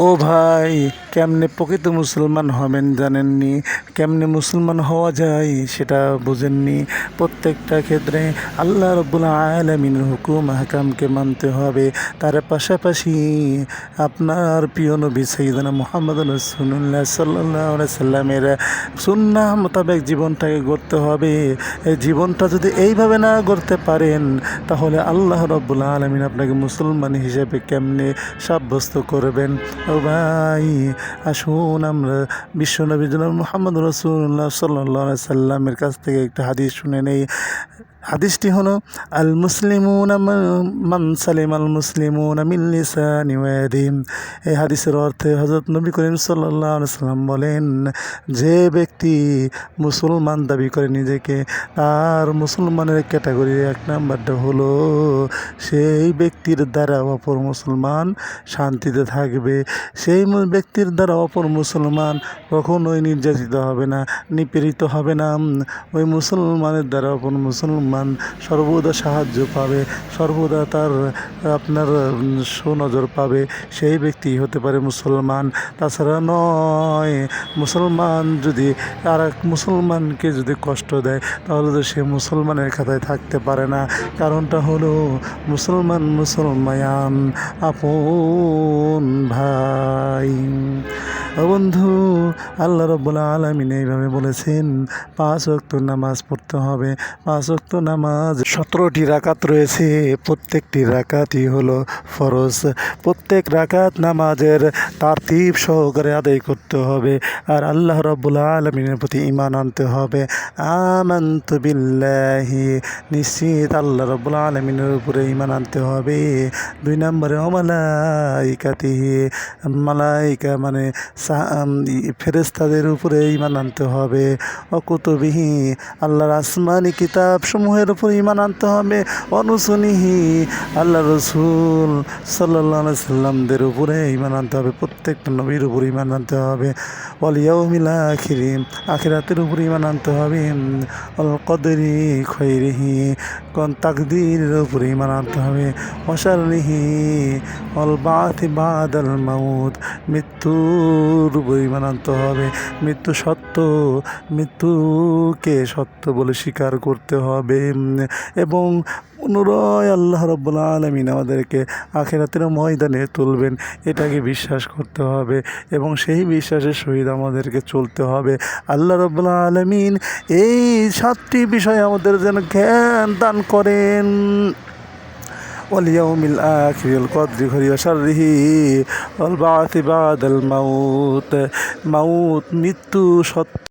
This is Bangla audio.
ও ভাই, কেমনে প্রকৃত মুসলমান হবেন জানেননি, কেমনে মুসলমান হওয়া যায় সেটা বুঝেননি। প্রত্যেকটা ক্ষেত্রে আল্লাহ রাব্বুল আলামিনের হুকুম হাকামকে মানতে হবে। তার পাশাপাশি আপনার প্রিয় নবী সাইয়্যিদানা মুহাম্মদ রাসূলুল্লাহ সাল্লাল্লাহু আলাইহি সাল্লামের সুন্নাহ মোতাবেক জীবনটাকে গড়তে হবে। এই জীবনটা যদি এইভাবে না গড়তে পারেন, তাহলে আল্লাহ রাব্বুল আলামিন আপনাকে মুসলমান হিসেবে কেমনে সাব্যস্ত করবেন। ও ভাই, আসুন আমরা বিশ্বনবী জনাব মুহাম্মদ রাসূলুল্লাহ সাল্লাল্লাহু আলাইহি সাল্লামের কাছ থেকে একটা হাদিস শুনে নেই। হাদিসটি হলো, আল মুসলিমুনা মান সালিমাল মুসলিমুনা মিন লিসানি ওয়া ইয়াদিহিম। এই হাদিসের অর্থে হযরত নবী করিম সাল্লাল্লাহু আলাইহি সাল্লাম বলেন, যে ব্যক্তি মুসলমান দাবি করে নিজেকে, তার মুসলমানের ক্যাটাগরির এক নাম্বারটা হলো সেই ব্যক্তির দ্বারা অপর মুসলমান শান্তিতে থাকবে। সেই ব্যক্তির দ্বারা অপর মুসলমান কখনোই নির্যাতিত হবে না, নিপীড়িত হবে না। ওই মুসলমানের দ্বারা অপর মুসলমান সর্বদা সাহায্য পাবে, সর্বদা তার আপনার সুনজর পাবে। সেই ব্যক্তি হতে পারে মুসলমান, তাছাড়া নয়। মুসলমান যদি আর এক মুসলমানকে যদি কষ্ট দেয়, তাহলে তো সে মুসলমানের খাতায় থাকতে পারে না। কারণটা হলো মুসলমান মুসলমান আপন ভাই। ও বন্ধু, আল্লাহ রাব্বুল আলামিন এইভাবে বলেছেন, 5 ওয়াক্ত নামাজ পড়তে হবে। 5 ওয়াক্ত নামাজ 17টি রাকাত রয়েছে, প্রত্যেকটি রাকাতই হলো ফরজ। প্রত্যেক রাকাত নামাজের তারতিব সহকারে আদায় করতে হবে, আর আল্লাহ রাব্বুল আলামিনের প্রতি ঈমান আনতে হবে। আমানতু বিল্লাহি, নিশ্চিত আল্লাহ রাব্বুল আলামিনের উপরে ঈমান আনতে হবে। 2 নম্বরে মালাইকাতিহি, মালাইকা মানে ফেরেশতাদের উপরে ঈমান আনতে হবে। কুতুবিহি, আল্লাহর আসমানি কিতাব সমূহের উপর ঈমান আনতে হবে। অনুসুনিহি, আল্লাহ রসুল সাল্লাল্লাহু আলাইহি সাল্লামদের উপরে ঈমান আনতে হবে, প্রত্যেকটা নবীর উপর ঈমান আনতে হবে। ওয়াল ইয়াউমিল আখির, আখিরাতের উপর ঈমান আনতে হবে। ওয়াল কদরি খাইরিহি, তাকদীরের উপর ঈমান আনতে হবে। ওয়া শাররিহি, ওয়াল বা'থি বা'দাল মাউত, মৃত্যুর উপর ঈমান আনতে হবে। মৃত্যু সত্য, মৃত্যুকে সত্য বলে স্বীকার করতে হবে, এবং পুনরায় আল্লাহ রাব্বুল আলামিন আমাদেরকে আখিরাতের ময়দানে তুলবেন, এটাকে বিশ্বাস করতে হবে, এবং সেই বিশ্বাসের সহিত আমাদেরকে চলতে হবে। আল্লাহ রাব্বুল আলামিন এই 7টি বিষয় আমাদের যেন জ্ঞান দান করেন। ওয়াল ইয়াউমিল আখির, ওয়াল কদরি খাইরিহি ওয়া শাররিহি, ওয়াল বা'থি বা'দাল মাউত, মৃত্যু সত্য।